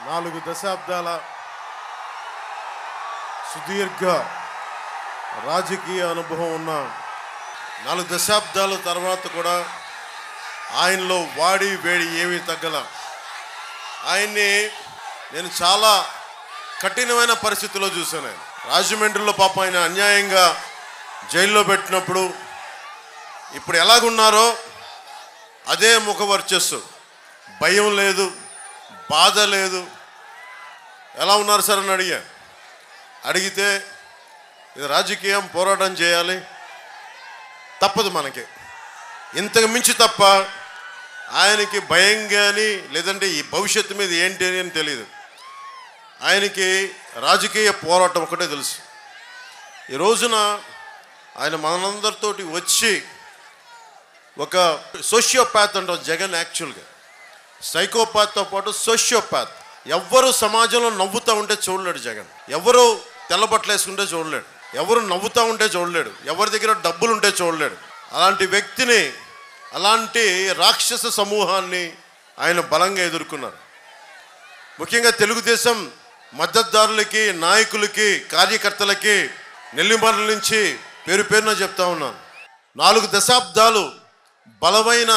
4 దశాబ్దాల సుదీర్ఘ రాజకీయ అనుభవం ఉన్న 4 దశాబ్దాల తర్వాత కూడా ఆయనలో వాడి వేడి ఏమీ తగ్గల. ఆయన్ని నేను చాలా కఠినమైన పరిస్థితుల్లో చూశాను. రాజమండ్రిలో పాపం ఆయన అన్యాయంగా జైల్లో పెట్టినప్పుడు ఇప్పుడు ఎలాగున్నారో అదే ముఖ వర్చస్సు, భయం లేదు, బాధ లేదు. ఎలా ఉన్నారు సార్ అని అడిగితే ఇది రాజకీయం, పోరాటం చేయాలి, తప్పదు మనకి, ఇంతకు మించి తప్ప ఆయనకి భయం కానీ లేదంటే ఈ భవిష్యత్తు మీద ఏంటి అని తెలియదు. ఆయనకి రాజకీయ పోరాటం ఒకటే తెలుసు. ఈ రోజున ఆయన మనందరితోటి వచ్చి ఒక సోషియోపాత్ అంటాం జగన్. యాక్చువల్గా సైకోపాత్తో పాటు సోషియోపాత్. ఎవ్వరు సమాజంలో నవ్వుతూ ఉంటే చూడలేడు జగన్. ఎవరు తెల్లబట్టలు వేసుకుంటే చూడలేడు, ఎవరు నవ్వుతూ ఉంటే చూడలేడు, ఎవరి దగ్గర డబ్బులు ఉంటే చూడలేడు. అలాంటి వ్యక్తిని, అలాంటి రాక్షస సమూహాన్ని ఆయన బలంగా ఎదుర్కొన్నారు. ముఖ్యంగా తెలుగుదేశం మద్దతుదారులకి, నాయకులకి, కార్యకర్తలకి నెల్లిమర్ల నుంచి పేరు పేరున చెప్తా ఉన్నాను. 4 దశాబ్దాలు బలమైన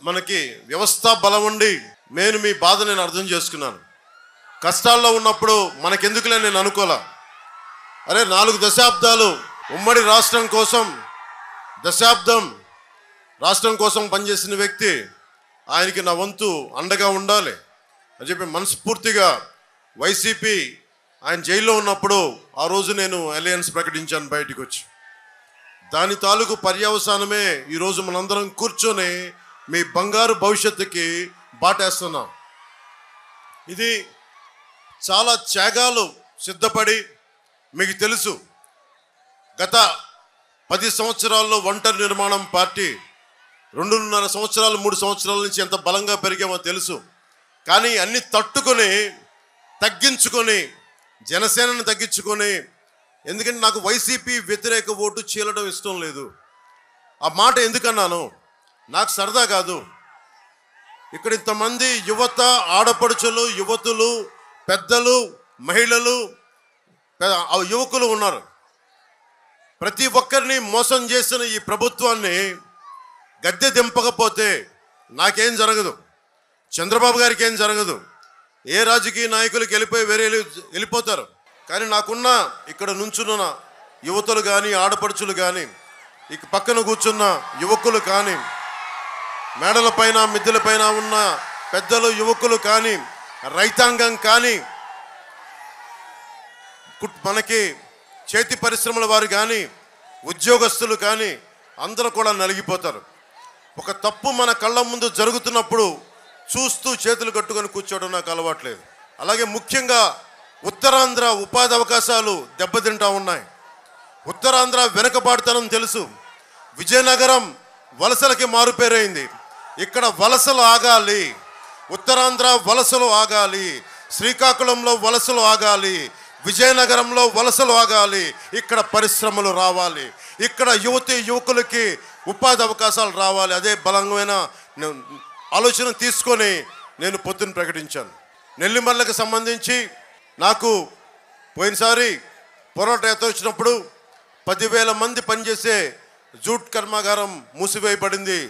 మనకి వ్యవస్థ బలం ఉండి నేను మీ బాధ నేను అర్థం చేసుకున్నాను. కష్టాల్లో ఉన్నప్పుడు మనకెందుకులే నేను అనుకోలే. అరే 4 దశాబ్దాలు ఉమ్మడి రాష్ట్రం కోసం, దశాబ్దం రాష్ట్రం కోసం పనిచేసిన వ్యక్తి, ఆయనకి నా వంతు అండగా ఉండాలి అని చెప్పి మనస్ఫూర్తిగా వైసీపీ ఆయన జైల్లో ఉన్నప్పుడు ఆ రోజు నేను అలయన్స్ ప్రకటించాను బయటికి వచ్చి. దాని తాలూకు పర్యవసానమే ఈరోజు మనందరం కూర్చొని మీ బంగారు భవిష్యత్తుకి బాటేస్తున్నాం. ఇది చాలా త్యాగాలు సిద్ధపడి, మీకు తెలుసు గత 10 సంవత్సరాల్లో ఒంటరి నిర్మాణం పార్టీ 2.5 సంవత్సరాలు 3 సంవత్సరాల నుంచి ఎంత బలంగా పెరిగామో తెలుసు. కానీ అన్ని తట్టుకొని, తగ్గించుకొని, జనసేనని తగ్గించుకొని, ఎందుకంటే నాకు వైసీపీ వ్యతిరేక ఓటు చీలడం ఇష్టం లేదు. ఆ మాట ఎందుకన్నాను, నాకు సరదా కాదు. ఇక్కడ ఇంతమంది యువత, ఆడపడుచులు, యువతులు, పెద్దలు, మహిళలు, యువకులు ఉన్నారు. ప్రతి ఒక్కరిని మోసం చేసిన ఈ ప్రభుత్వాన్ని గద్దె దింపకపోతే నాకేం జరగదు, చంద్రబాబు గారికి ఏం జరగదు, ఏ రాజకీయ నాయకులకి వెళ్ళిపోతారు. కానీ నాకున్న ఇక్కడ నుంచున్న యువతులు కానీ, ఆడపడుచులు కానీ, ఇక పక్కన కూర్చున్న యువకులు కానీ, మేడలపైన మిద్దెలపైన ఉన్న పెద్దలు, యువకులు కానీ, రైతాంగం కానీ, మనకి చేతి పరిశ్రమల వారు కానీ, ఉద్యోగస్తులు కానీ అందరూ కూడా నలిగిపోతారు. ఒక తప్పు మన కళ్ళ ముందు జరుగుతున్నప్పుడు చూస్తూ చేతులు కట్టుకొని కూర్చోవడం నాకు అలవాట్లేదు. అలాగే ముఖ్యంగా ఉత్తరాంధ్ర ఉపాధి అవకాశాలు దెబ్బతింటా ఉన్నాయి. ఉత్తరాంధ్ర వెనుకబాటుతనం తెలుసు. విజయనగరం వలసలకి మారుపేరైంది. ఇక్కడ వలసలు ఆగాలి, ఉత్తరాంధ్ర వలసలు ఆగాలి, శ్రీకాకుళంలో వలసలు ఆగాలి, విజయనగరంలో వలసలు ఆగాలి, ఇక్కడ పరిశ్రమలు రావాలి, ఇక్కడ యువకులకి ఉపాధి అవకాశాలు రావాలి. అదే బలమైన ఆలోచన తీసుకొని నేను పొద్దున్న ప్రకటించాను. నెల్లిమర్లకు సంబంధించి నాకు పోయినసారి పోరాట యాత్ర వచ్చినప్పుడు 10,000 మంది పనిచేసే జూట్ కర్మాగారం మూసివేయబడింది.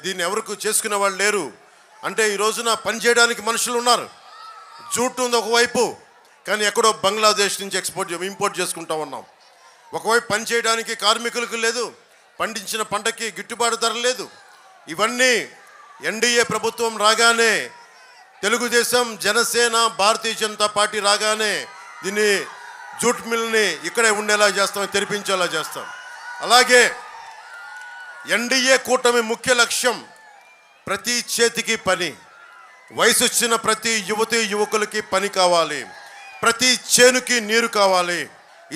దీన్ని ఎవరికి చేసుకునే వాళ్ళు లేరు. అంటే ఈ రోజున పనిచేయడానికి మనుషులు ఉన్నారు. జూట్ ఉంది ఒకవైపు, కానీ ఎక్కడో బంగ్లాదేశ్ నుంచి ఇంపోర్ట్ చేసుకుంటా ఉన్నాం. ఒకవైపు పనిచేయడానికి కార్మికులకు లేదు, పండించిన పంటకి గిట్టుబాటు ధర లేదు. ఇవన్నీ ఎన్డీఏ ప్రభుత్వం రాగానే, తెలుగుదేశం, జనసేన, భారతీయ జనతా పార్టీ రాగానే దీన్ని జూట్ మిల్ని ఇక్కడే ఉండేలా చేస్తాం, తెరిపించేలా చేస్తాం. అలాగే ఎన్డీఏ కూటమి ముఖ్య లక్ష్యం ప్రతి చేతికి పని, వయసు వచ్చిన ప్రతి యువకులకి పని కావాలి, ప్రతి చేనుకి నీరు కావాలి.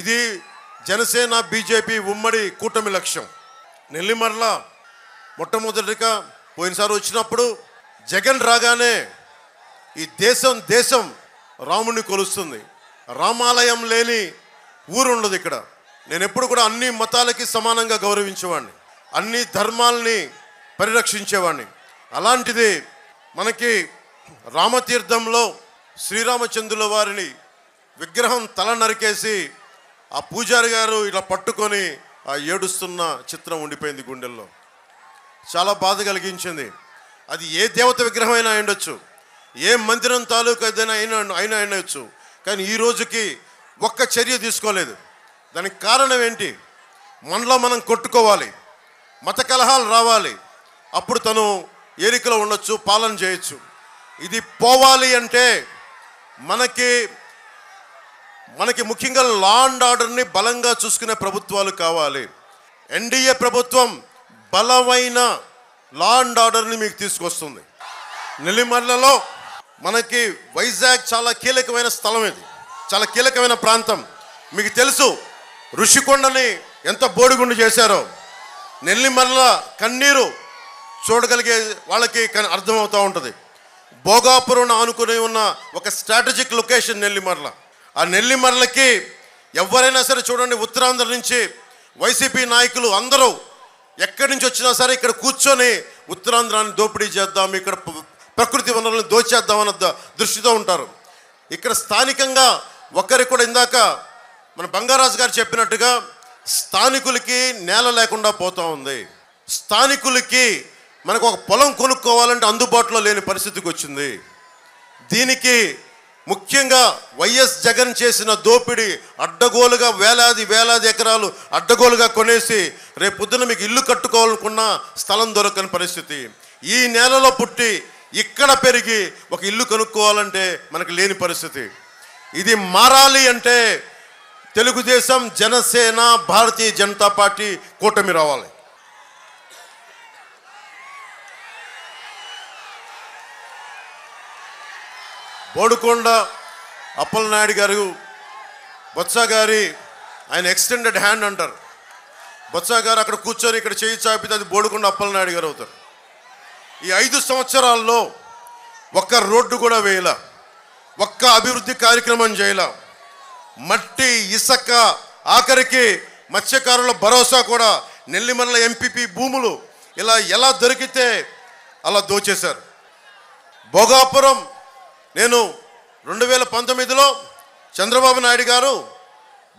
ఇది జనసేన, బీజేపీ ఉమ్మడి కూటమి లక్ష్యం. నెల్లిమర్ల మొట్టమొదటిగా పోయినసారి వచ్చినప్పుడు జగన్ రాగానే ఈ దేశం రాముడిని కొలుస్తుంది. రామాలయం లేని ఊరు ఉండదు ఇక్కడ. నేను ఎప్పుడు కూడా అన్ని మతాలకి సమానంగా గౌరవించేవాడిని, అన్ని ధర్మాలని పరిరక్షించేవాడిని. అలాంటిది మనకి రామతీర్థంలో శ్రీరామచంద్రుల వారిని విగ్రహం తల నరికేసి ఆ పూజారి గారు ఇలా పట్టుకొని ఆ ఏడుస్తున్న చిత్రం ఉండిపోయింది గుండెల్లో. చాలా బాధ కలిగించింది. అది ఏ దేవత విగ్రహం అయినా ఉండొచ్చు, ఏ మందిరం తాలూకు ఏదైనా అయినా ఉండొచ్చు, కానీ ఈ రోజుకి ఒక్క చర్య తీసుకోలేదు. దానికి కారణం ఏంటి? మనలో మనం కొట్టుకోవాలి, మత కలహాలు రావాలి, అప్పుడు తను ఏలికలో ఉండొచ్చు, పాలన చేయొచ్చు. ఇది పోవాలి అంటే మనకి ముఖ్యంగా లా అండ్ ఆర్డర్ని బలంగా చూసుకునే ప్రభుత్వాలు కావాలి. ఎన్డీఏ ప్రభుత్వం బలమైన లా అండ్ ఆర్డర్ని మీకు తీసుకొస్తుంది. నెల్లిమర్లలో మనకి వైజాగ్ చాలా కీలకమైన స్థలం, ఇది చాలా కీలకమైన ప్రాంతం. మీకు తెలుసు ఋషికొండని ఎంత బోడిగుండు చేశారో. నెల్లిమర్ల కన్నీరు చూడగలిగే వాళ్ళకి అర్థమవుతూ ఉంటుంది. భోగాపురం ఆనుకుని ఉన్న ఒక స్ట్రాటజిక్ లొకేషన్ నెల్లిమర్ల. ఆ నెల్లిమర్లకి ఎవరైనా సరే చూడండి, ఉత్తరాంధ్ర నుంచి వైసీపీ నాయకులు అందరూ ఎక్కడి నుంచి వచ్చినా సరే ఇక్కడ కూర్చొని ఉత్తరాంధ్రాన్ని దోపిడీ చేద్దాం, ఇక్కడ ప్రకృతి వనరులను దోచేద్దామన్న దృష్టితో ఉంటారు. ఇక్కడ స్థానికంగా ఒక్కరికి కూడా ఇందాక మన బంగారాజు గారు చెప్పినట్టుగా స్థానికులకి నేల లేకుండా పోతూ ఉంది. స్థానికులకి మనకు ఒక పొలం కొనుక్కోవాలంటే అందుబాటులో లేని పరిస్థితికి వచ్చింది. దీనికి ముఖ్యంగా వైఎస్ జగన్ చేసిన దోపిడీ, అడ్డగోలుగా వేలాది ఎకరాలు అడ్డగోలుగా కొనేసి రేపు పొద్దున మీకు ఇల్లు కట్టుకోవాలనుకున్న స్థలం దొరకని పరిస్థితి. ఈ నేలలో పుట్టి ఇక్కడ పెరిగి ఒక ఇల్లు కొనుక్కోవాలంటే మనకు లేని పరిస్థితి. ఇది మారాలి అంటే తెలుగుదేశం, జనసేన, భారతీయ జనతా పార్టీ కూటమి రావాలి. బోడుకొండ అప్పలనాయుడు గారు, బొత్స గారి ఆయన ఎక్స్టెండెడ్ హ్యాండ్ అంటారు. బొత్స గారు అక్కడ కూర్చొని ఇక్కడ చేయి చాపితే అది బోడుకొండ అప్పలనాయుడు గారు అవుతారు. ఈ 5 సంవత్సరాల్లో ఒక్క రోడ్డు కూడా వేయల, ఒక్క అభివృద్ధి కార్యక్రమం చేయల. మట్టి, ఇసుక, ఆఖరికి మత్స్యకారుల భరోసా కూడా, నెల్లిమర్ల ఎంపీపీ భూములు ఇలా ఎలా దొరికితే అలా దోచేశారు. భోగాపురం నేను 2019లో చంద్రబాబు నాయుడు గారు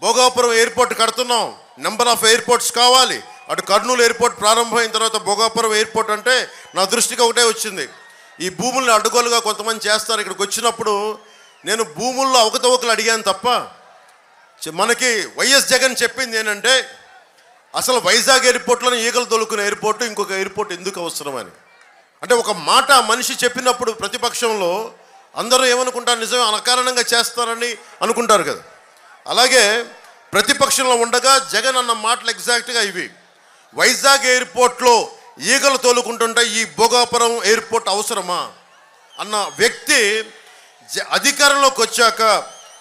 భోగాపురం ఎయిర్పోర్ట్ కడుతున్నాం, నెంబర్ ఆఫ్ ఎయిర్పోర్ట్స్ కావాలి. అటు కర్నూలు ఎయిర్పోర్ట్ ప్రారంభమైన తర్వాత భోగాపురం ఎయిర్పోర్ట్ అంటే నా దృష్టికి ఒకటే వచ్చింది, ఈ భూములను అడ్డగోలుగా కొంతమంది చేస్తారు. ఇక్కడికి వచ్చినప్పుడు నేను భూముల్లో అవకతవకలు అడిగాను తప్ప, మనకి వైఎస్ జగన్ చెప్పింది ఏంటంటే అసలు వైజాగ్ ఎయిర్పోర్ట్లోనే ఈగలు తొలుకునే ఎయిర్పోర్టు, ఇంకొక ఎయిర్పోర్ట్ ఎందుకు అవసరమని. అంటే ఒక మాట మనిషి చెప్పినప్పుడు ప్రతిపక్షంలో అందరూ ఏమనుకుంటారు, నిజమే అనకారణంగా చేస్తారని అనుకుంటారు కదా. అలాగే ప్రతిపక్షంలో ఉండగా జగన్ అన్న మాటలు ఎగ్జాక్ట్గా ఇవి. వైజాగ్ ఎయిర్పోర్ట్లో ఈగలు తోలుకుంటుంటే ఈ భోగాపురం ఎయిర్పోర్ట్ అవసరమా అన్న వ్యక్తి అధికారంలోకి వచ్చాక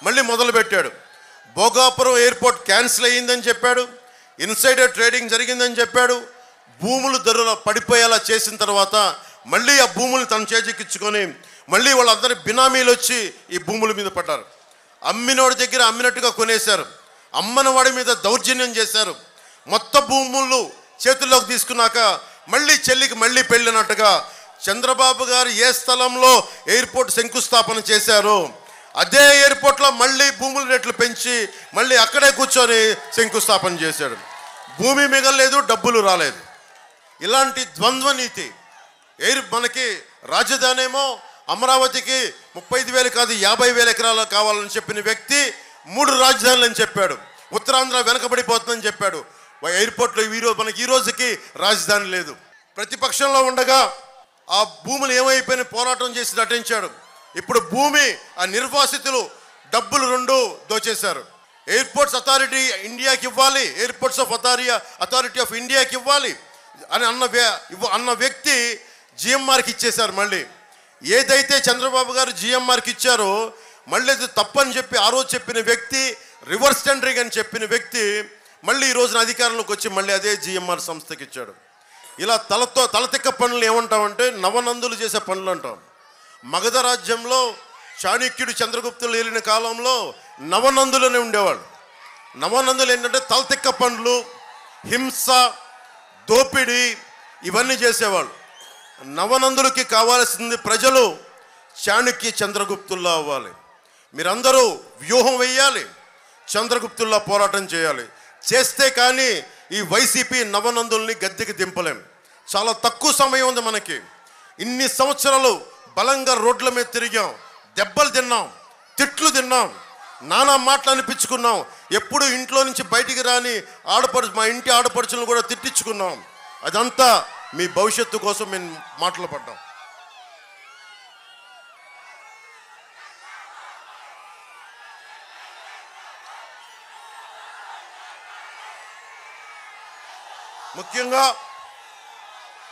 మళ్ళీ మొదలుపెట్టాడు. భోగాపురం ఎయిర్పోర్ట్ క్యాన్సిల్ అయ్యిందని చెప్పాడు, ఇన్సైడర్ ట్రేడింగ్ జరిగిందని చెప్పాడు. భూములు ధరలు పడిపోయేలా చేసిన తర్వాత మళ్ళీ ఆ భూములు తన చేజిక్కించుకొని మళ్ళీ వాళ్ళందరి బినామీలు వచ్చి ఈ భూముల మీద పడ్డారు. అమ్మినోడి దగ్గర అమ్మినట్టుగా కొనేశారు, అమ్మని వాడి మీద దౌర్జన్యం చేశారు. మొత్తం భూములు చేతుల్లోకి తీసుకున్నాక మళ్ళీ చెల్లికి మళ్ళీ పెళ్ళినట్టుగా చంద్రబాబు గారు ఏ స్థలంలో ఎయిర్పోర్ట్ శంకుస్థాపన చేశారో అదే ఎయిర్పోర్ట్లో మళ్ళీ భూముల రేట్లు పెంచి మళ్ళీ అక్కడే కూర్చొని శంకుస్థాపన చేశాడు. భూమి మిగలలేదు, డబ్బులు రాలేదు. ఇలాంటి ద్వంద్వ నీతి. మనకి రాజధాని ఏమో అమరావతికి 35,000 కాదు 50,000 ఎకరాలు కావాలని చెప్పిన వ్యక్తి 3 రాజధానులు అని చెప్పాడు. ఉత్తరాంధ్ర వెనకబడిపోతుందని చెప్పాడు. ఎయిర్పోర్ట్లో మనకి ఈ రోజుకి రాజధాని లేదు. ప్రతిపక్షంలో ఉండగా ఆ భూములు ఏమైపోయినా పోరాటం చేసి నటించాడు. ఇప్పుడు భూమి ఆ నిర్వాసితులు డబ్బులు 2 దోచేశారు. ఎయిర్పోర్ట్స్ అథారిటీ ఇండియాకి ఇవ్వాలి, ఎయిర్పోర్ట్స్ ఆఫ్ అథారిటీ ఆఫ్ ఇండియాకి ఇవ్వాలి అని అన్న వ్యక్తి జిఎంఆర్కి ఇచ్చేశారు. మళ్ళీ ఏదైతే చంద్రబాబు గారు జిఎంఆర్కి ఇచ్చారో మళ్ళీ అది తప్పని చెప్పి ఆ రోజు చెప్పిన వ్యక్తి, రివర్స్ టెండరింగ్ అని చెప్పిన వ్యక్తి మళ్ళీ ఈ రోజున అధికారంలోకి వచ్చి మళ్ళీ అదే జిఎంఆర్ సంస్థకి ఇచ్చాడు. ఇలా తలతిక్క పనులు ఏమంటామంటే నవనందులు చేసే పనులు అంటాం. మగధ రాజ్యంలో చాణక్యుడు, చంద్రగుప్తులు ఏలిన కాలంలో నవనందులనే ఉండేవాళ్ళు. నవనందులు ఏంటంటే తలతిక్క పనులు, హింస, దోపిడీ ఇవన్నీ చేసేవాళ్ళు. నవనందులకి కావాల్సింది ప్రజలు చాణక్య చంద్రగుప్తుల్లా అవ్వాలి. మీరందరూ వ్యూహం వేయాలి, చంద్రగుప్తుల్లా పోరాటం చేయాలి. చేస్తే కానీ ఈ వైసీపీ నవనందుల్ని గద్దెకి దింపలేం. చాలా తక్కువ సమయం ఉంది మనకి. ఇన్ని సంవత్సరాలు బలంగా రోడ్ల మీద తిరిగాం, దెబ్బలు తిన్నాం, తిట్లు తిన్నాం, నానా మాటలు అనిపించుకున్నాం. ఎప్పుడు ఇంట్లో నుంచి బయటికి రాని మా ఇంటి ఆడపడుచులను కూడా తిట్టించుకున్నాం. అదంతా మీ భవిష్యత్తు కోసం మేము మాటలు పడ్డాం. ముఖ్యంగా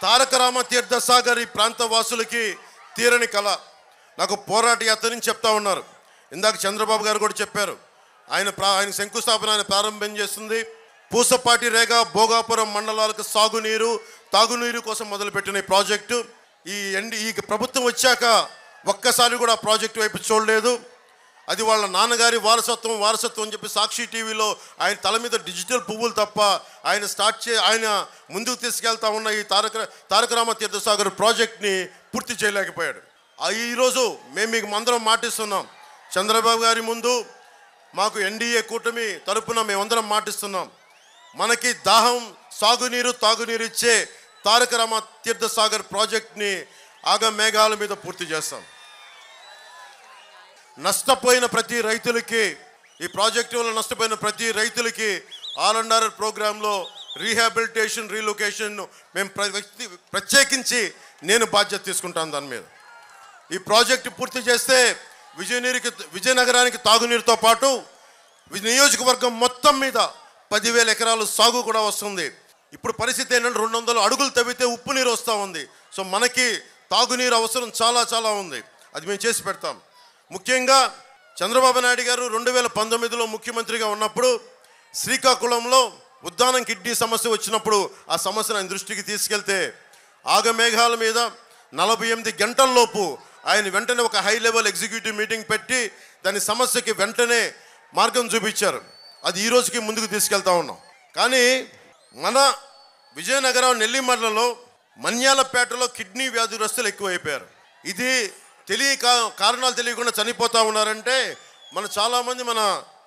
తారక రామతీర్థ సాగర్ ఈ ప్రాంత వాసులకి తీరని కళ. నాకు పోరాట యాత్ర నుంచి చెప్తా ఉన్నారు. ఇందాక చంద్రబాబు గారు కూడా చెప్పారు. ఆయన శంకుస్థాపన ఆయన ప్రారంభం చేస్తుంది. పూసపాటి రేగ భోగాపురం మండలాలకు సాగునీరు తాగునీరు కోసం మొదలుపెట్టిన ఈ ప్రాజెక్టు ఈ ప్రభుత్వం వచ్చాక ఒక్కసారి కూడా ఆ ప్రాజెక్టు వైపు చూడలేదు. అది వాళ్ళ నాన్నగారి వారసత్వం అని చెప్పి సాక్షి టీవీలో ఆయన తల మీద డిజిటల్ పువ్వులు తప్ప ఆయన ముందుకు తీసుకెళ్తా ఉన్న ఈ తారక రామతీర్థ సాగర్ ప్రాజెక్ట్ని పూర్తి చేయలేకపోయాడు. ఈరోజు మేము మీకు అందరం మాటిస్తున్నాం. చంద్రబాబు గారి ముందు మాకు ఎన్డీఏ కూటమి తరపున మేమందరం మాటిస్తున్నాం. మనకి దాహం సాగునీరు తాగునీరు ఇచ్చే తారక రామతీర్థ సాగర్ ప్రాజెక్ట్ని ఆగమేఘాల మీద పూర్తి చేస్తాం. నష్టపోయిన ప్రతి రైతులకి ఈ ప్రాజెక్టు వల్ల నష్టపోయిన ప్రతి రైతులకి R&R ప్రోగ్రాంలో రీహాబిలిటేషన్ రీలొకేషన్ మేము ప్రత్యేకించి నేను బాధ్యత తీసుకుంటాను. దాని మీద ఈ ప్రాజెక్టు పూర్తి చేస్తే విజయనగరానికి తాగునీరుతో పాటు నియోజకవర్గం మొత్తం మీద 10,000 ఎకరాలు సాగు కూడా వస్తుంది. ఇప్పుడు పరిస్థితి ఏంటంటే 200 అడుగులు తవ్వితే ఉప్పు నీరు వస్తూ ఉంది. సో మనకి తాగునీరు అవసరం చాలా ఉంది. అది మేము చేసి పెడతాం. ముఖ్యంగా చంద్రబాబు నాయుడు గారు 2019లో ముఖ్యమంత్రిగా ఉన్నప్పుడు శ్రీకాకుళంలో ఉద్దానం కిడ్నీ సమస్య వచ్చినప్పుడు ఆ సమస్యను ఆయన దృష్టికి తీసుకెళ్తే ఆగమేఘాల మీద 48 గంటల్లోపు ఆయన వెంటనే ఒక హై లెవెల్ ఎగ్జిక్యూటివ్ మీటింగ్ పెట్టి దాని సమస్యకి వెంటనే మార్గం చూపించారు. అది ఈ రోజుకి ముందుకు తీసుకెళ్తా ఉన్నాం. కానీ మన విజయనగరం నెల్లిమర్లలో మన్యాలపేటలో కిడ్నీ వ్యాధిగ్రస్తులు ఎక్కువైపోయారు. ఇది కారణాలు తెలియకుండా చనిపోతూ ఉన్నారంటే చాలామంది మన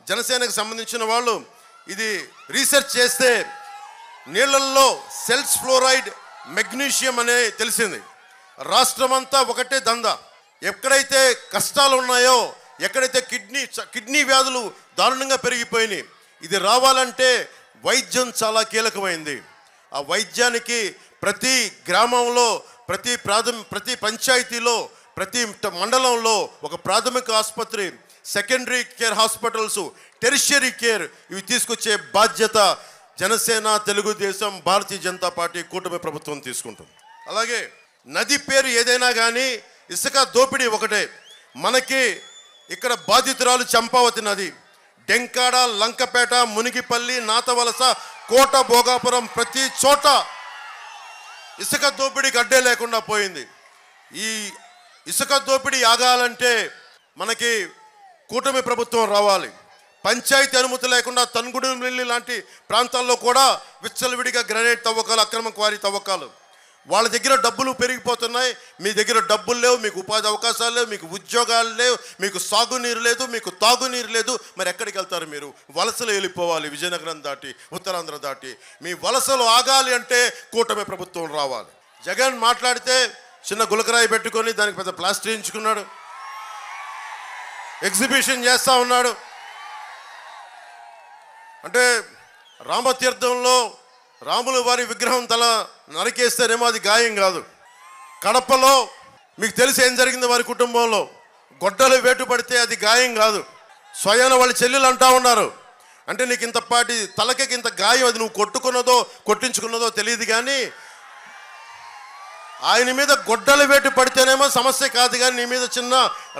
జనసేనకు సంబంధించిన వాళ్ళు ఇది రీసెర్చ్ చేస్తే నీళ్ళల్లో సెల్స్ ఫ్లోరైడ్ మెగ్నీషియం అనే తెలిసింది. రాష్ట్రమంతా ఒకటే దందా. ఎక్కడైతే కష్టాలు ఉన్నాయో, ఎక్కడైతే కిడ్నీ వ్యాధులు దారుణంగా పెరిగిపోయినాయి, ఇది రావాలంటే వైద్యం చాలా కీలకమైంది. ఆ వైద్యానికి ప్రతి గ్రామంలో ప్రతి పంచాయతీలో ప్రతి మండలంలో ఒక ప్రాథమిక ఆసుపత్రి, secondary care hospitals, tertiary care ఇవి తీసుకొచ్చే బాధ్యత జనసేన, తెలుగుదేశం, భారతీయ జనతా పార్టీ కూటమి ప్రభుత్వం తీసుకుంటుంది. అలాగే నది పేరు ఏదైనా కానీ ఇసుక దోపిడీ ఒకటే. మనకి ఇక్కడ బాధితురాలు చంపావతి నది, డెంకాడ, లంకపేట, మునిగిపల్లి, నాతవలస, కోట, భోగాపురం ప్రతి చోట ఇసుక దోపిడీకి అడ్డే లేకుండా పోయింది. ఈ ఇసుక దోపిడీ ఆగాలంటే మనకి కూటమి ప్రభుత్వం రావాలి. పంచాయతీ అనుమతి లేకుండా తన్గుడుమిల్లి లాంటి ప్రాంతాల్లో కూడా విచ్చలవిడిగా గ్రానైట్ తవ్వకాలు, అక్రమ క్వారీ తవ్వకాలు. వాళ్ళ దగ్గర డబ్బులు పెరిగిపోతున్నాయి, మీ దగ్గర డబ్బులు లేవు, మీకు ఉపాధి అవకాశాలు లేవు, మీకు ఉద్యోగాలు లేవు, మీకు సాగునీరు లేదు, మీకు తాగునీరు లేదు. మరి ఎక్కడికి వెళ్తారు మీరు? వలసలు వెళ్ళిపోవాలి. విజయనగరం దాటి, ఉత్తరాంధ్ర దాటి. మీ వలసలు ఆగాలి అంటే కూటమి ప్రభుత్వం రావాలి. జగన్ మాట్లాడితే చిన్న గులకరాయి పెట్టుకొని దానికి పెద్ద ప్లాస్టర్ వేయించుకున్నాడు, ఎగ్జిబిషన్ చేస్తూ ఉన్నాడు. అంటే రామతీర్థంలో రాముల వారి విగ్రహం తల నరికేస్తేనేమో అది గాయం కాదు. కడపలో మీకు తెలిసి ఏం జరిగింది వారి కుటుంబంలో, గొడ్డలు వేటు పడితే అది గాయం కాదు. స్వయాన వాళ్ళ చెల్లెలు అంటా ఉన్నారు, అంటే నీకు ఇంతపాటి తలకి ఇంత గాయం, అది నువ్వు కొట్టించుకున్నదో తెలియదు, కానీ ఆయన మీద గొడ్డల వేటు పడితేనేమో సమస్య కాదు, కానీ నీ మీద చిన్న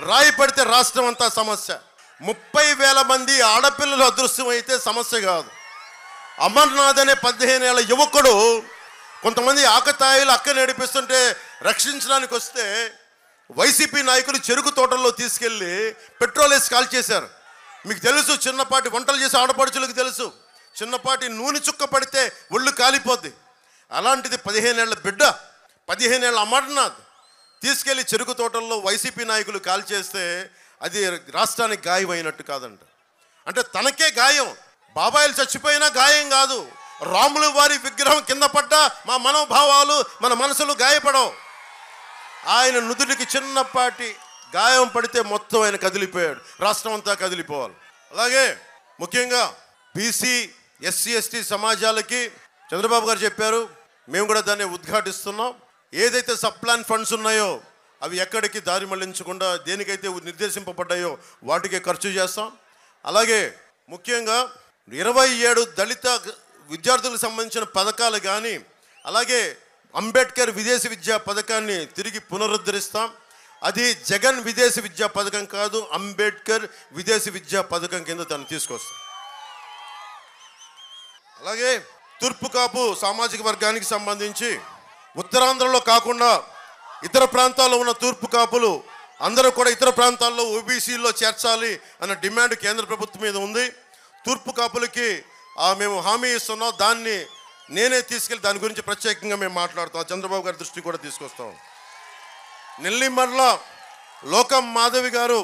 రాయి పడితే రాష్ట్రం అంతా సమస్య. 30,000 మంది ఆడపిల్లలు అదృశ్యం అయితే సమస్య కాదు. అమర్నాథ్ అనే 15 ఏళ్ల యువకుడు కొంతమంది ఆకతాయిలు అక్క నడిపిస్తుంటే రక్షించడానికి వస్తే వైసీపీ నాయకులు చెరుకు తోటల్లో తీసుకెళ్ళి పెట్రోల్ వేసి కాల్ చేశారు. మీకు తెలుసు, చిన్నపాటి వంటలు చేసే ఆడపడుచులకు తెలుసు, చిన్నపాటి నూనె చుక్క పడితే ఒళ్ళు కాలిపోద్ది. అలాంటిది 15 ఏళ్ల బిడ్డ, 15 ఏళ్ల అమర్నాథ్ తీసుకెళ్లి చెరుకు తోటల్లో వైసీపీ నాయకులు కాల్చేస్తే అది రాష్ట్రానికి గాయం అయినట్టు కాదంట. అంటే తనకే గాయం. బాబాయిలు చచ్చిపోయినా గాయం కాదు. రాములు వారి విగ్రహం కింద పడ్డా మా మనోభావాలు మన మనసులు గాయపడవు. ఆయన నుదుటికి చిన్నపాటి గాయం పడితే మొత్తం ఆయన కదిలిపోయాడు. రాష్ట్రం అంతా కదిలిపోవాలి. అలాగే ముఖ్యంగా బీసీ ఎస్సీ ఎస్టీ సమాజాలకి చంద్రబాబు గారు చెప్పారు, మేము కూడా దాన్ని ఉద్ఘాటిస్తున్నాం. ఏదైతే సబ్ ప్లాన్ ఫండ్స్ ఉన్నాయో అవి ఎక్కడికి దారి మళ్లించకుండా దేనికైతే నిర్దేశింపబడ్డాయో వాటికే ఖర్చు చేస్తాం. అలాగే ముఖ్యంగా 27 దళిత విద్యార్థులకు సంబంధించిన పథకాలు కానీ, అలాగే అంబేద్కర్ విదేశీ విద్యా పథకాన్ని తిరిగి పునరుద్ధరిస్తాం. అది జగన్ విదేశీ విద్యా పథకం కాదు, అంబేద్కర్ విదేశీ విద్యా పథకం కింద దాన్ని తీసుకొస్తాం. అలాగే తూర్పు కాపు సామాజిక వర్గానికి సంబంధించి ఉత్తరాంధ్రలో కాకుండా ఇతర ప్రాంతాల్లో ఉన్న తూర్పు కాపులు అందరూ కూడా ఇతర ప్రాంతాల్లో ఓబీసీలో చేర్చాలి అన్న డిమాండ్ కేంద్ర ప్రభుత్వం మీద ఉంది. తూర్పు కాపులకి మేము హామీ ఇస్తున్నాం. దాన్ని నేనే తీసుకెళ్ళి దాని గురించి ప్రత్యేకంగా మేము మాట్లాడుతాం. చంద్రబాబు గారి దృష్టి కూడా తీసుకొస్తాం. నెల్లిమర్ల లోకం మాధవి గారు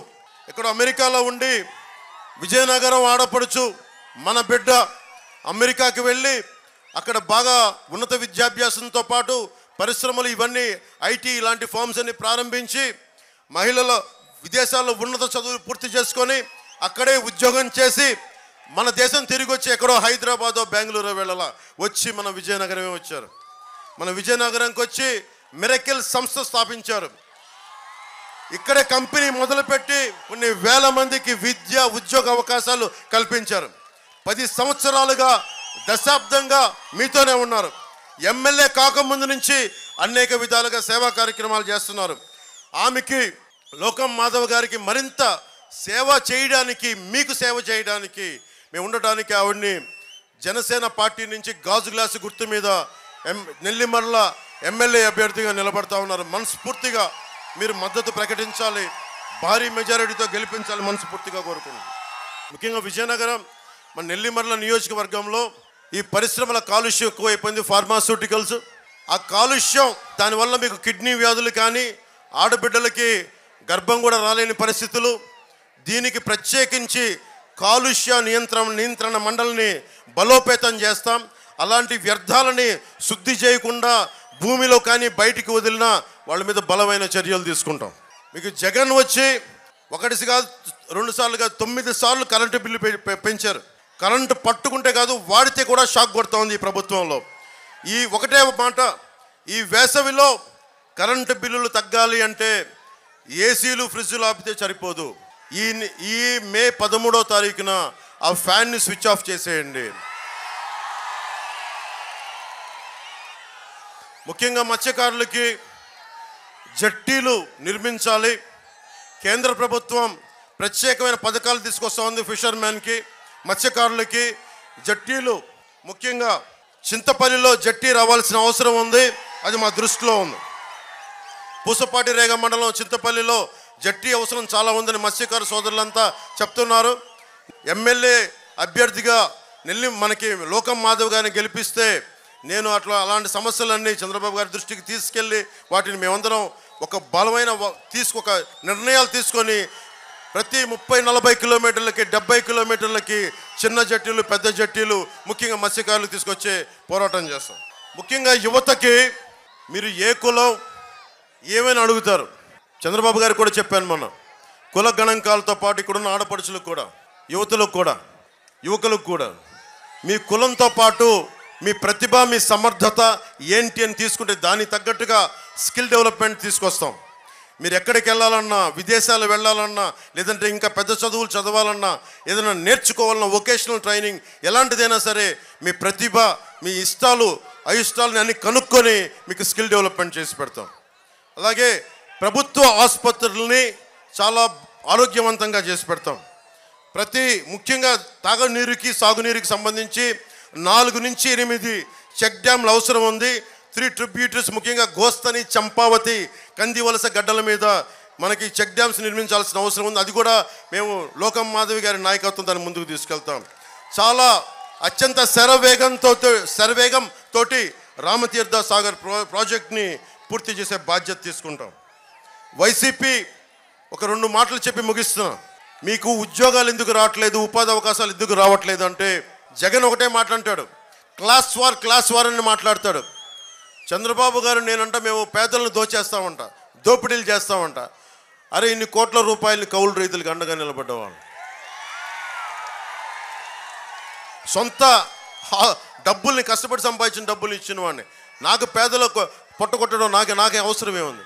ఇక్కడ అమెరికాలో ఉండి విజయనగరం ఆడపడుచు మన బిడ్డ అమెరికాకి వెళ్ళి అక్కడ బాగా ఉన్నత విద్యాభ్యాసంతో పాటు పరిశ్రమలు ఇవన్నీ ఐటీ ఇలాంటి ఫార్మ్స్ అన్ని ప్రారంభించి మహిళల విదేశాల్లో ఉన్నత చదువులు పూర్తి చేసుకొని అక్కడే ఉద్యోగం చేసి మన దేశం తిరిగి వచ్చి ఎక్కడో హైదరాబాదో బెంగళూరు వెళ్ళాల వచ్చి మన విజయనగరమే వచ్చారు. మన విజయనగరంకి వచ్చి మిరకిల్ సంస్థ స్థాపించారు. ఇక్కడే కంపెనీ మొదలుపెట్టి కొన్ని వేల మందికి విద్య ఉద్యోగ అవకాశాలు కల్పించారు. 10 సంవత్సరాలుగా దశాబ్దంగా మీతోనే ఉన్నారు. ఎమ్మెల్యే కాకముందు నుంచి అనేక విధాలుగా సేవా కార్యక్రమాలు చేస్తున్నారు. ఆమెకి లోకం మాధవ్ గారికి మరింత సేవ చేయడానికి, మీకు సేవ చేయడానికి, మేము ఉండటానికి ఆవిడ్ని జనసేన పార్టీ నుంచి గాజు గ్లాసు గుర్తు మీద నెల్లిమర్ల ఎమ్మెల్యే అభ్యర్థిగా నిలబడతా ఉన్నారు. మనస్ఫూర్తిగా మీరు మద్దతు ప్రకటించాలి, భారీ మెజారిటీతో గెలిపించాలి మనస్ఫూర్తిగా కోరుకుంటున్నాను. ముఖ్యంగా విజయనగరం మన నెల్లిమర్ల నియోజకవర్గంలో ఈ పరిశ్రమల కాలుష్యం ఎక్కువైపోయింది. ఫార్మాస్యూటికల్స్ ఆ కాలుష్యం దానివల్ల మీకు కిడ్నీ వ్యాధులు కానీ ఆడబిడ్డలకి గర్భం కూడా రాలేని పరిస్థితులు. దీనికి ప్రత్యేకించి కాలుష్య నియంత్రణ మండలిని బలోపేతం చేస్తాం. అలాంటి వ్యర్థాలని శుద్ధి చేయకుండా భూమిలో కానీ బయటికి వదిలినా వాళ్ళ మీద బలమైన చర్యలు తీసుకుంటాం. మీకు జగన్ వచ్చి ఒకటి కాదు 2 సార్లు కాదు 9 సార్లు కరెంటు బిల్లు పెంచారు. కరెంటు పట్టుకుంటే కాదు వాడితే కూడా షాక్ కొడుతూ ఉంది ఈ ప్రభుత్వంలో. ఈ ఒకటే మాట, ఈ వేసవిలో కరెంటు బిల్లులు తగ్గాలి అంటే ఏసీలు ఫ్రిడ్జ్లు ఆపితే సరిపోదు. ఈ మే 13వ తారీఖున ఆ ఫ్యాన్ని స్విచ్ ఆఫ్ చేసేయండి. ముఖ్యంగా మత్స్యకారులకి జట్టీలు నిర్మించాలి. కేంద్ర ప్రభుత్వం ప్రత్యేకమైన పథకాలు తీసుకొస్తా ఉంది. ఫిషర్మెన్కి, మత్స్యకారులకి జట్టీలు, ముఖ్యంగా చింతపల్లిలో జట్టీ రావాల్సిన అవసరం ఉంది. అది మా దృష్టిలో ఉంది. పూసపాటి రేగ మండలం చింతపల్లిలో జట్టీ అవసరం చాలా ఉందని మత్స్యకారు సోదరులంతా చెప్తున్నారు. ఎమ్మెల్యే అభ్యర్థిగా మనకి లోకం మాధవ్ గారిని గెలిపిస్తే నేను అలాంటి సమస్యలన్నీ చంద్రబాబు గారి దృష్టికి తీసుకెళ్ళి వాటిని మేమందరం ఒక బలమైన ఒక నిర్ణయాలు తీసుకొని ప్రతి 30-40 కిలోమీటర్లకి 70 కిలోమీటర్లకి చిన్న జట్టీలు, పెద్ద జట్టీలు, ముఖ్యంగా మత్స్యకారులు తీసుకొచ్చే పోరాటం చేస్తాం. ముఖ్యంగా యువతకి మీరు ఏ కులం ఏమైనా అడుగుతారు. చంద్రబాబు గారు కూడా చెప్పాను మొన్న, కుల గణాంకాలతో పాటు ఇక్కడున్న ఆడపడుచులకు కూడా, యువతులకు కూడా, యువకులకు కూడా మీ కులంతో పాటు మీ ప్రతిభ, మీ సమర్థత ఏంటి అని తీసుకుంటే దానికి తగ్గట్టుగా స్కిల్ డెవలప్మెంట్ తీసుకొస్తాం. మీరు ఎక్కడికి వెళ్ళాలన్నా, విదేశాలు వెళ్ళాలన్నా, లేదంటే ఇంకా పెద్ద చదువులు చదవాలన్నా, ఏదైనా నేర్చుకోవాలన్నా, వొకేషనల్ ట్రైనింగ్ ఎలాంటిదైనా సరే మీ ప్రతిభ, మీ ఇష్టాలు అయిష్టాలని అన్ని కనుక్కొని మీకు స్కిల్ డెవలప్మెంట్ చేసి పెడతాం. అలాగే ప్రభుత్వ ఆసుపత్రులని చాలా ఆరోగ్యవంతంగా చేసి పెడతాం. ముఖ్యంగా తాగునీరుకి సాగునీరుకి సంబంధించి 4 నుంచి 8 చెక్ డ్యామ్లు అవసరం ఉంది. 3 ట్రిబ్యూటరీస్, ముఖ్యంగా గోస్తని, చంపావతి, కందివలస గడ్డల మీద మనకి చెక్ డ్యామ్స్ నిర్మించాల్సిన అవసరం ఉంది. అది కూడా మేము లోకం మాధవి గారి నాయకత్వం దాన్ని ముందుకు తీసుకెళ్తాం. చాలా అత్యంత శరవేగంతో రామతీర్థ సాగర్ ప్రాజెక్ట్ని పూర్తి చేసే బాధ్యత తీసుకుంటాం. వైసీపీ ఒక 2 మాటలు చెప్పి ముగిస్తున్నా. మీకు ఉద్యోగాలు ఎందుకు రావట్లేదు, ఉపాధి అవకాశాలు ఎందుకు రావట్లేదు అంటే జగన్ ఒకటే మాట్లాడతాడు, క్లాస్ వార్ అని మాట్లాడతాడు. చంద్రబాబు గారు నేనంట మేము పేదలను దోచేస్తామంట, దోపిడీలు చేస్తామంట. అరే ఇన్ని కోట్ల రూపాయలని కౌలు రైతులకు అండగా నిలబడ్డవాళ్ళు, సొంత డబ్బుల్ని కష్టపడి సంపాదించిన డబ్బులు ఇచ్చిన వాడిని నాకు పేదలకు పొట్టగొట్టడం నాకే అవసరమే ఉంది.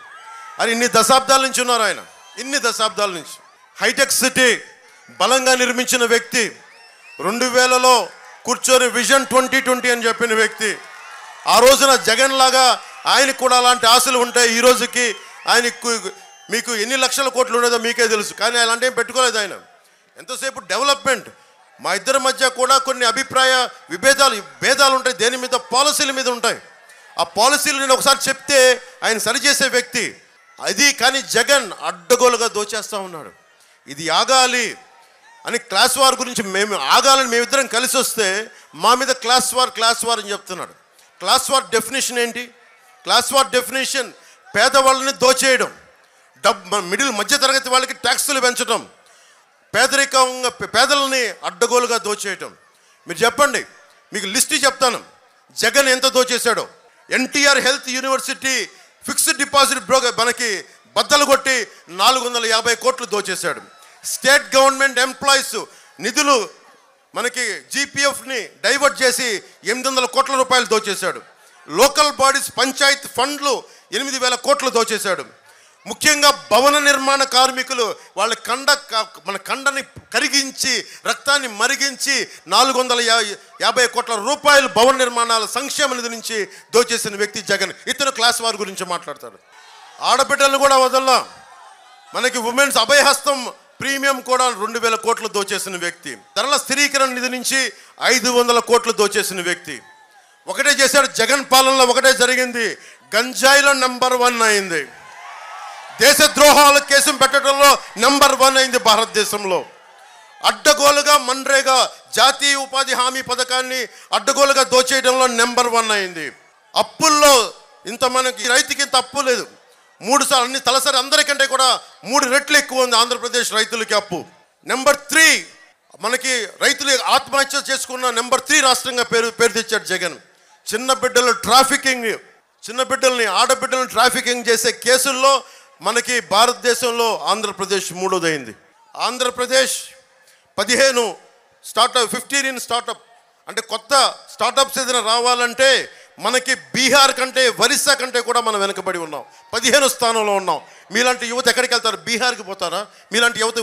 అది ఇన్ని దశాబ్దాల నుంచి ఉన్నారు ఆయన, ఇన్ని దశాబ్దాల నుంచి. హైటెక్ సిటీ బలంగా నిర్మించిన వ్యక్తి, 2000లో కూర్చొని విజన్ 2020 అని చెప్పిన వ్యక్తి. ఆ రోజున జగన్ లాగా ఆయనకు కూడా అలాంటి ఆశలు ఉంటాయి. ఈ రోజుకి ఆయనకు మీకు ఎన్ని లక్షల కోట్లు ఉండేదో మీకే తెలుసు, కానీ అలాంటి ఏం పెట్టుకోలేదు ఆయన. ఎంతసేపు డెవలప్మెంట్. మా ఇద్దరి మధ్య కూడా కొన్ని అభిప్రాయ భేదాలు ఉంటాయి, దేని మీద, పాలసీల మీద ఉంటాయి. ఆ పాలసీలు నేను ఒకసారి చెప్తే ఆయన సరిచేసే వ్యక్తి అది. కానీ జగన్ అడ్డగోలుగా దోచేస్తూ ఉన్నాడు. ఇది ఆగాలి అని క్లాస్ వార్ గురించి ఆగాలని మేమిద్దరం కలిసి వస్తే మా మీద క్లాస్ వార్ అని చెప్తున్నాడు. క్లాస్ వార్ డెఫినేషన్ ఏంటి? క్లాస్ వార్ డెఫినేషన్ పేదవాళ్ళని దోచేయడం, మధ్యతరగతి వాళ్ళకి ట్యాక్సులు పెంచడం, పేదలని అడ్డగోలుగా దోచేయటం. మీరు చెప్పండి, మీకు లిస్టు చెప్తాను జగన్ ఎంత దోచేశాడో. NTR health university fixed deposit మనకి బద్దలు కొట్టి 450 కోట్లు దోచేశాడు. స్టేట్ గవర్నమెంట్ ఎంప్లాయీస్ నిధులు మనకి జీపీఎఫ్ని డైవర్ట్ చేసి 800 కోట్ల రూపాయలు దోచేశాడు. లోకల్ బాడీస్ పంచాయత్ ఫండ్లు 8000 కోట్లు దోచేశాడు. ముఖ్యంగా భవన నిర్మాణ కార్మికులు వాళ్ళ మన కండని కరిగించి రక్తాన్ని మరిగించి 450 కోట్ల రూపాయలు భవన నిర్మాణాల సంక్షేమ నిధి నుంచి దోచేసిన వ్యక్తి జగన్. ఇతను క్లాస్ వార్ గురించి మాట్లాడతాడు. ఆడబిడ్డలను కూడా వదల్లా. మనకి ఉమెన్స్ అభయహస్తం ప్రీమియం కూడా 2000 కోట్లు దోచేసిన వ్యక్తి. ధరల స్థిరీకరణ నిధి నుంచి 500 కోట్లు దోచేసిన వ్యక్తి. ఒకటే చేశాడు జగన్ పాలనలో, ఒకటే జరిగింది, గంజాయిలో నెంబర్ 1 అయింది. దేశద్రోహాల కేసు పెట్టడంలో నెంబర్ 1 అయింది భారతదేశంలో. అడ్డగోలుగా మన్రేగా జాతీయ ఉపాధి హామీ పథకాన్ని అడ్డగోలుగా దోచేయడంలో నెంబర్ 1 అయింది. అప్పుల్లో మనకి రైతుకి ఇంత అప్పు లేదు. 3 సార్లు అన్ని తలసరి అందరికంటే కూడా 3 రెట్లు ఎక్కువ ఉంది ఆంధ్రప్రదేశ్ రైతులకి అప్పు. నెంబర్ 3 మనకి రైతులు ఆత్మహత్య చేసుకున్న నెంబర్ 3 రాష్ట్రంగా పేరు తెచ్చాడు జగన్. చిన్నబిడ్డల్ని ఆడబిడ్డలను ట్రాఫికింగ్ చేసే కేసుల్లో మనకి భారతదేశంలో ఆంధ్రప్రదేశ్ 3వది అయింది. ఆంధ్రప్రదేశ్ 15 స్టార్టప్ అంటే కొత్త స్టార్టప్స్ ఏదైనా రావాలంటే మనకి బీహార్ కంటే ఒరిస్సా కంటే కూడా మనం వెనకబడి ఉన్నాం. 15 స్థానంలో ఉన్నాం. మీలాంటి యువత ఎక్కడికి వెళ్తారు? బీహార్కి పోతారా? మీలాంటి యువత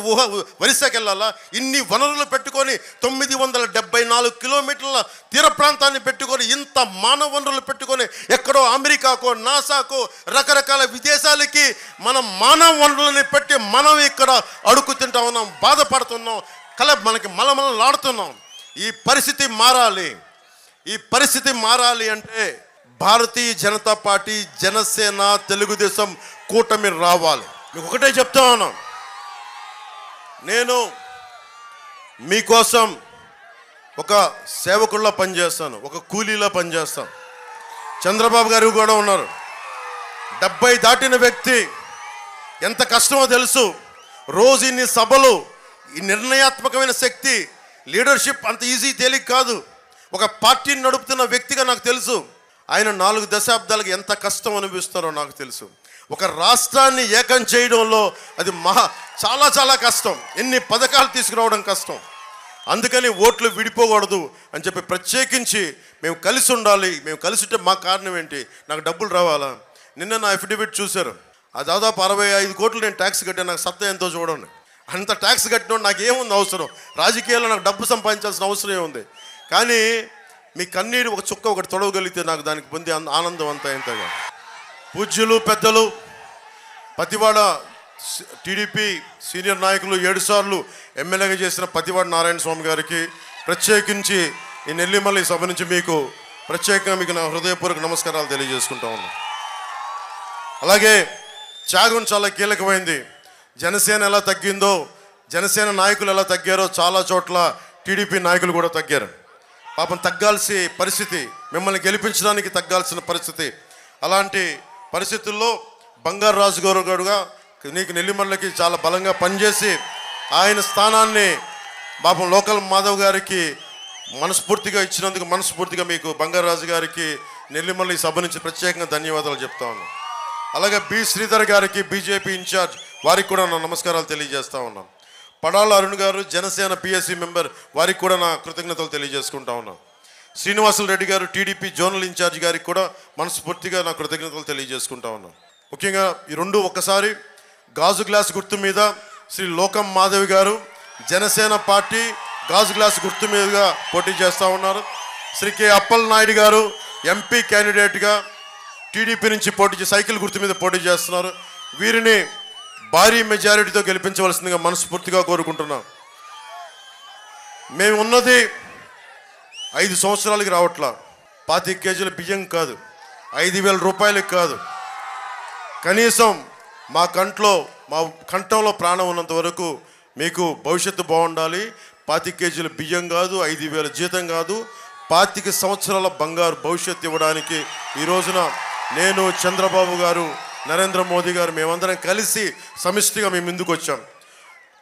ఒరిస్సాకి వెళ్ళాలా? ఇన్ని వనరులు పెట్టుకొని 974 కిలోమీటర్ల తీర ప్రాంతాన్ని పెట్టుకొని, ఇంత మానవ వనరులు పెట్టుకొని ఎక్కడో అమెరికాకో నాసాకో రకరకాల విదేశాలకి మనం మానవ వనరులని పెట్టి మనం ఇక్కడ అడుగు తింటా ఉన్నాం, బాధపడుతున్నాం, మనకి మలమలాడుతున్నాం. ఈ పరిస్థితి మారాలి అంటే భారతీయ జనతా పార్టీ, జనసేన, తెలుగుదేశం కూటమి రావాలి. మీకు ఒకటే చెప్తా ఉన్నాను, నేను మీకోసం ఒక సేవకుల్లా పనిచేస్తాను, ఒక కూలీలా పనిచేస్తాను. చంద్రబాబు గారు కూడా ఉన్నారు. 70 దాటిన వ్యక్తి, ఎంత కష్టమో తెలుసు. రోజు ఇన్ని సభలు, ఈ నిర్ణయాత్మకమైన శక్తి, లీడర్షిప్ అంత ఈజీ తేలిక కాదు. ఒక పార్టీని నడుపుతున్న వ్యక్తిగా నాకు తెలుసు. ఆయన 4 దశాబ్దాలకు ఎంత కష్టం అనిపిస్తారో నాకు తెలుసు. ఒక రాష్ట్రాన్ని ఏకం చేయడంలో అది చాలా కష్టం. ఎన్ని పథకాలు తీసుకురావడం కష్టం. అందుకని ఓట్లు విడిపోకూడదు అని చెప్పి ప్రత్యేకించి మేము కలిసి ఉండాలి. మేము కలిసి ఉంటే మా కారణం ఏంటి? నాకు డబ్బులు రావాలా? నిన్న నా అఫిడవిట్ చూశారు. ఆ దాదాపు 65 కోట్లు నేను ట్యాక్స్ కట్టాను. నాకు సత్తా ఎంతో చూడండి. అంత ట్యాక్స్ కట్టిన నాకు ఏముంది అవసరం? రాజకీయాల్లో నాకు డబ్బు సంపాదించాల్సిన అవసరం ఏముంది? కానీ మీ కన్నీరు ఒక చుక్క ఒకటి తొడవగలిగితే నాకు దానికి పొందే ఆనందం అంతా ఎంతగా. పూజ్యులు పెద్దలు, పతివాడ టీడీపీ సీనియర్ నాయకులు, 7 సార్లు ఎమ్మెల్యేగా చేసిన పతివాడ నారాయణ స్వామి గారికి ప్రత్యేకించి ఈ నెల్లిమల్లి సభ నుంచి మీకు ప్రత్యేకంగా మీకు నా హృదయపూర్వక నమస్కారాలు తెలియజేసుకుంటా ఉన్నాను. అలాగే త్యాగం చాలా కీలకమైంది. జనసేన ఎలా తగ్గిందో, జనసేన నాయకులు ఎలా తగ్గారో చాలా చోట్ల టీడీపీ నాయకులు కూడా తగ్గారు. పాపం తగ్గాల్సిన పరిస్థితి, మిమ్మల్ని గెలిపించడానికి తగ్గాల్సిన పరిస్థితి. అలాంటి పరిస్థితుల్లో బంగారు రాజు గారుగా నీకు నెల్లిమర్లకి చాలా బలంగా పనిచేసి ఆయన స్థానాన్ని పాపం లోకల్ మాధవ్ గారికి మనస్ఫూర్తిగా ఇచ్చినందుకు మనస్ఫూర్తిగా మీకు బంగారాజు గారికి నెల్లిమర్ల సభ నుంచి ప్రత్యేకంగా ధన్యవాదాలు చెప్తా ఉన్నాను. అలాగే బి శ్రీధర్ గారికి బీజేపీ ఇన్ఛార్జ్ వారికి కూడా నా నమస్కారాలు తెలియజేస్తా ఉన్నాను. పడాల అరుణ్ గారు జనసేన పిఎస్సి మెంబర్ వారికి కూడా నా కృతజ్ఞతలు తెలియజేసుకుంటా ఉన్నాను. శ్రీనివాసులు రెడ్డి గారు టీడీపీ జోనల్ ఇన్ఛార్జ్ గారికి కూడా మనస్ఫూర్తిగా నా కృతజ్ఞతలు తెలియజేసుకుంటా ఉన్నాను. ముఖ్యంగా ఈ రెండు ఒక్కసారి గాజు గ్లాస్ గుర్తు మీద శ్రీ లోకం మాధవి గారు జనసేన పార్టీ గాజు గ్లాస్ గుర్తు మీదుగా పోటీ చేస్తూ ఉన్నారు. శ్రీ కె అప్పల్ నాయుడు గారు ఎంపీ క్యాండిడేట్గా టీడీపీ నుంచి పోటీ చేసి సైకిల్ గుర్తు మీద పోటీ చేస్తున్నారు. వీరిని భారీ మెజారిటీతో గెలిపించవలసిందిగా మనస్ఫూర్తిగా కోరుకుంటున్నాం. మేము ఉన్నది 5 సంవత్సరాలకి రావట్లా. 25 కేజీల బియ్యం కాదు, 5,000 రూపాయలకి కాదు. కనీసం మా కంఠంలో ప్రాణం ఉన్నంత వరకు మీకు భవిష్యత్తు బాగుండాలి. 25 కేజీల బియ్యం కాదు, 5,000 జీతం కాదు, 25 సంవత్సరాల బంగారు భవిష్యత్తు ఇవ్వడానికి ఈ రోజున నేను, చంద్రబాబు గారు, నరేంద్ర మోదీ గారు మేమందరం కలిసి సమిష్టిగా మేము ముందుకు వచ్చాం.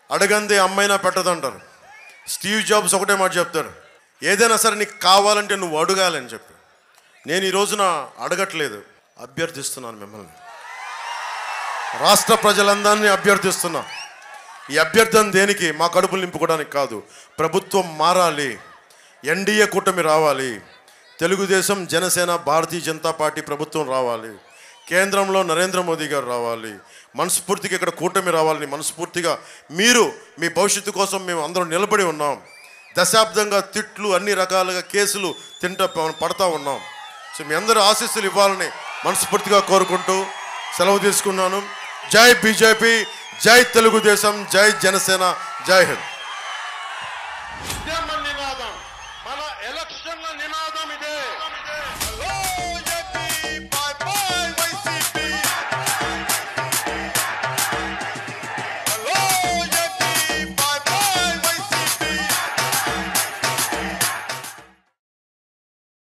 అడగందే అమ్మైనా పెట్టదంటారు. స్టీవ్ జాబ్స్ ఒకటే మాట చెప్తాడు, ఏదైనా సరే నీకు కావాలంటే నువ్వు అడగాలని చెప్పి. నేను ఈ రోజున అడగట్లేదు, అభ్యర్థిస్తున్నాను మిమ్మల్ని, రాష్ట్ర ప్రజలందరినీ అభ్యర్థిస్తున్నా. ఈ అభ్యర్థన దేనికి? మా కడుపులు నింపుకోవడానికి కాదు. ప్రభుత్వం మారాలి, ఎన్డీఏ కూటమి రావాలి, తెలుగుదేశం, జనసేన, భారతీయ జనతా పార్టీ ప్రభుత్వం రావాలి, కేంద్రంలో నరేంద్ర మోదీ గారు రావాలి, మనస్ఫూర్తిగా ఇక్కడ కూటమి రావాలని మనస్ఫూర్తిగా మీరు మీ భవిష్యత్తు కోసం మేము అందరం నిలబడి ఉన్నాం. దశాబ్దంగా తిట్లు, అన్ని రకాలుగా కేసులు పడతా ఉన్నాం. సో మీ అందరూ ఆశీస్సులు ఇవ్వాలని మనస్ఫూర్తిగా కోరుకుంటూ సెలవు తీసుకున్నాను. జై బీజేపీ, జై తెలుగుదేశం, జై జనసేన, జై హింద్.